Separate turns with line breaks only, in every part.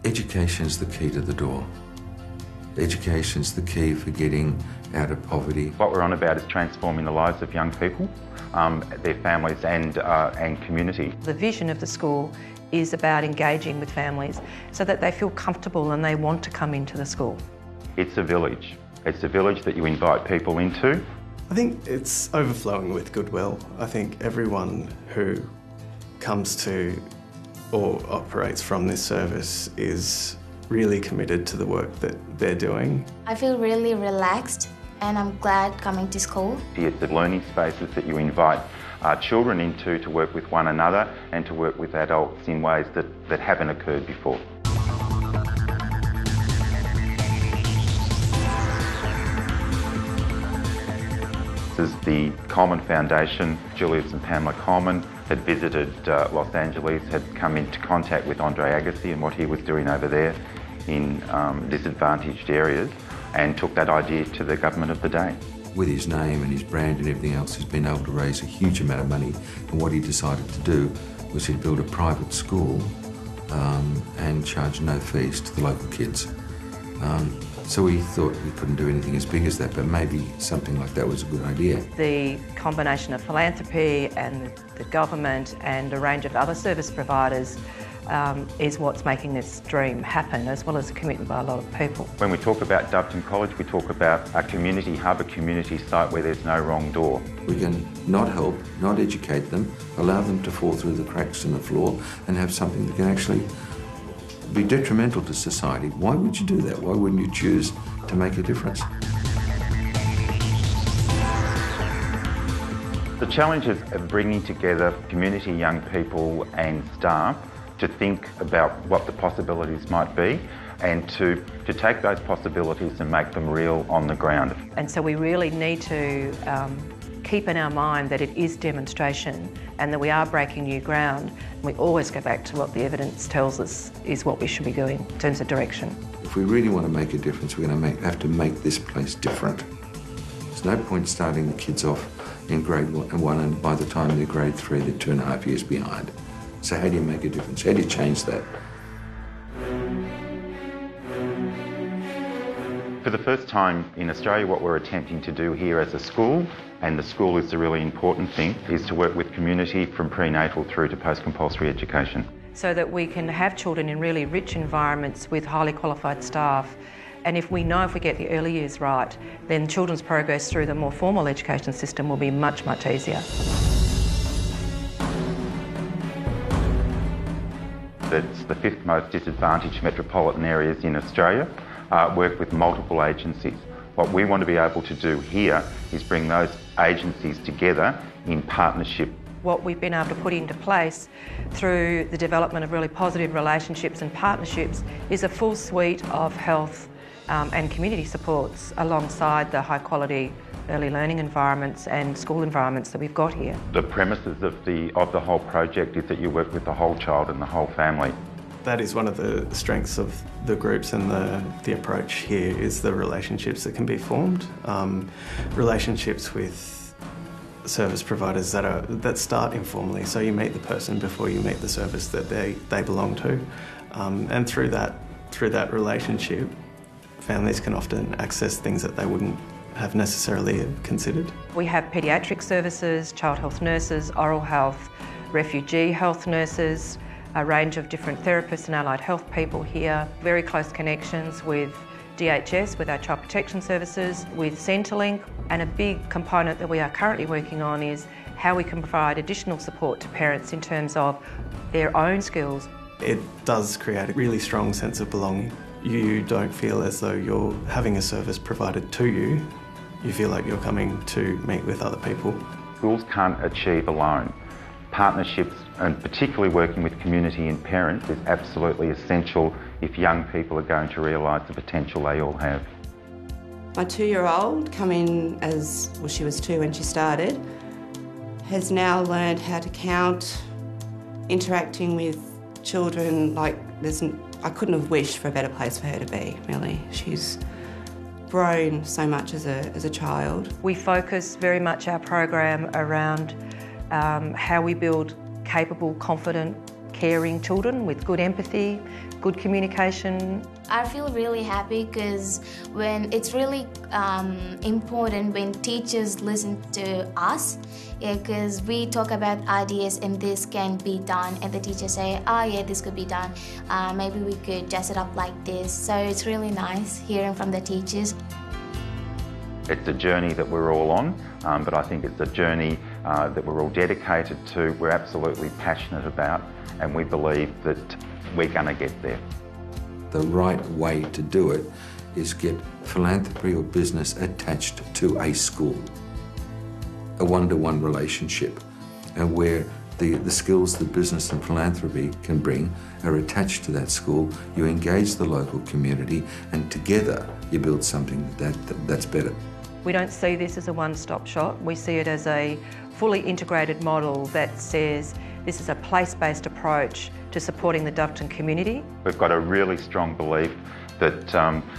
Education's the key to the door. Education's the key for getting out of poverty.
What we're on about is transforming the lives of young people, their families and community.
The vision of the school is about engaging with families so that they feel comfortable and they want to come into the school.
It's a village. It's a village that you invite people into.
I think it's overflowing with goodwill. I think everyone who comes to or operates from this service is really committed to the work that they're doing.
I feel really relaxed and I'm glad coming to school.
It's the learning spaces that you invite children into to work with one another and to work with adults in ways that haven't occurred before. This is the Coleman Foundation. Julius and Pamela Coleman had visited Los Angeles, had come into contact with Andre Agassi and what he was doing over there in disadvantaged areas, and took that idea to the government of the day.
With his name and his brand and everything else, he's been able to raise a huge amount of money, and what he decided to do was he'd build a private school and charge no fees to the local kids. So we thought we couldn't do anything as big as that, but maybe something like that was a good idea.
The combination of philanthropy and the government and a range of other service providers is what's making this dream happen, as well as a commitment by a lot of people.
When we talk about Doveton College, we talk about a community hub, a community site where there's no wrong door.
We can not help, not educate them, allow them to fall through the cracks in the floor and have something that can actually be detrimental to society. Why would you do that? Why wouldn't you choose to make a difference?
The challenges of bringing together community young people and staff to think about what the possibilities might be and to take those possibilities and make them real on the ground.
And so we really need to keep in our mind that it is demonstration and that we are breaking new ground. We always go back to what the evidence tells us is what we should be doing in terms of direction.
If we really want to make a difference, we're going to have to make this place different. There's no point starting the kids off in grade 1 and by the time they're grade 3, they're 2.5 years behind. So how do you make a difference? How do you change that?
For the first time in Australia, what we're attempting to do here as a school, and the school is the really important thing, is to work with community from prenatal through to post-compulsory education.
So that we can have children in really rich environments with highly qualified staff. And if we get the early years right, then children's progress through the more formal education system will be much, much easier.
It's the 5th most disadvantaged metropolitan areas in Australia, work with multiple agencies. What we want to be able to do here is bring those agencies together in partnership.
What we've been able to put into place through the development of really positive relationships and partnerships is a full suite of health and community supports alongside the high quality early learning environments and school environments that we've got here.
The premises of the whole project is that you work with the whole child and the whole family.
That is one of the strengths of the groups and the approach here is the relationships that can be formed. Relationships with service providers that start informally, so you meet the person before you meet the service that they belong to. And through that relationship, families can often access things that they wouldn't have necessarily considered.
We have paediatric services, child health nurses, oral health, refugee health nurses, a range of different therapists and allied health people here, very close connections with DHS, with our child protection services, with Centrelink, and a big component that we are currently working on is how we can provide additional support to parents in terms of their own skills.
It does create a really strong sense of belonging. You don't feel as though you're having a service provided to you. You feel like you're coming to meet with other people.
Schools can't achieve alone. Partnerships, and particularly working with community and parents, is absolutely essential if young people are going to realise the potential they all have.
My 2-year-old, come in she was 2 when she started, has now learned how to count, interacting with children like I couldn't have wished for a better place for her to be, really. She's grown so much as a child.
We focus very much our program around how we build capable, confident caring children with good empathy, good communication.
I feel really happy because when it's really important when teachers listen to us, because we talk about ideas and this can be done, and the teachers say, oh yeah, this could be done, maybe we could dress it up like this. So it's really nice hearing from the teachers.
It's a journey that we're all on, but I think it's a journey that we're all dedicated to, we're absolutely passionate about, and we believe that we're going to get there.
The right way to do it is get philanthropy or business attached to a school, a one-to-one relationship, and where the skills that business and philanthropy can bring are attached to that school. You engage the local community, and together you build something that's better.
We don't see this as a one-stop shop. We see it as a fully integrated model that says this is a place-based approach to supporting the Doveton community.
We've got a really strong belief that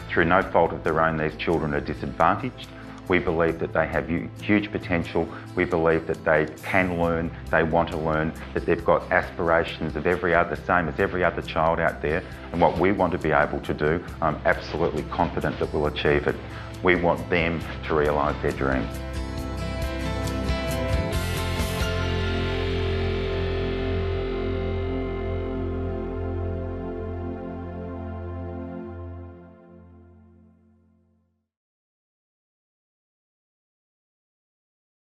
through no fault of their own, these children are disadvantaged. We believe that they have huge potential. We believe that they can learn, they want to learn, that they've got aspirations of same as every other child out there. And what we want to be able to do, I'm absolutely confident that we'll achieve it. We want them to realise their dreams.